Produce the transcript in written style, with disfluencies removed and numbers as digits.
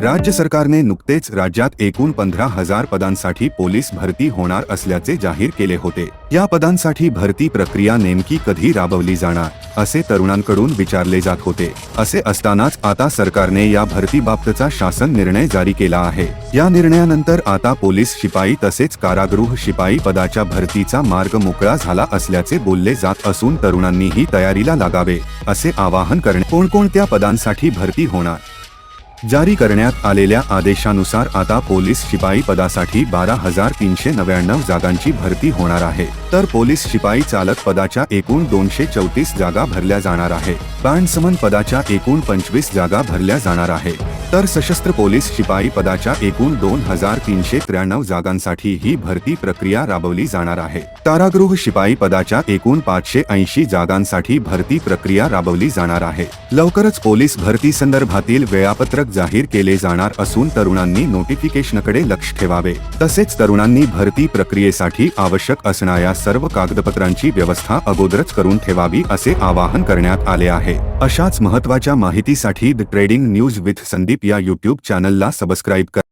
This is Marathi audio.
राज्य सरकारने नुकतेच राज्यात एकूण 15,000 पदांसाठी पोलीस भरती होणार असल्याचे जाहीर केले होते। या पदांसाठी भरती प्रक्रिया नेमकी कधी राबवली जाणार असे तरुणांकडून विचारले जात होते। असे असतानाच आता सरकारने या भरतीबाबतचा शासन निर्णय जारी केला आहे। या निर्णयानंतर आता पोलीस शिपाई तसेच कारागृह शिपाई पदाच्या भरतीचा मार्ग मोकळा झाला असल्याचे बोलले जात असून तरुणांनीही तयारीला लागावे असे आवाहन करणे। कोणकोणत्या पदांसाठी भरती होणार? जारी करण्यात आलेल्या आदेशानुसार आता पोलीस शिपाई पदासाठी 12,399 जागांची भरती होणार आहे, तर पोलीस शिपाई चालक पदाच्या एकूण 234 जागा भरल्या जाणार आहे। बँडसमन पदाच्या एकूण 25 जागा भरल्या जाणार आहे, तर सशस्त्र पोलीस शिपाई पदाच्या एकूण 2,393 जागांसाठी ही भरती प्रक्रिया राबवली जाणार आहे। कारागृह शिपाई पदाच्या एकूण 580 जागांसाठी भरती प्रक्रिया राबवली जाणार आहे। लवकरच पोलीस भरती संदर्भातील वेळापत्रक जाहीर केले जाणार असून तरुणांनी नोटिफिकेशनकडे लक्ष ठेवावे। तसेच तरुणांनी भरती प्रक्रियेसाठी आवश्यक असणाऱ्या सर्व कागदपत्रांची व्यवस्था अगोदरच करून ठेवावी असे आवाहन करण्यात आले आहे। अशाच महत्त्वाच्या माहितीसाठी the trading news with Sandeep या YouTube चॅनलला सबस्क्राईब करा।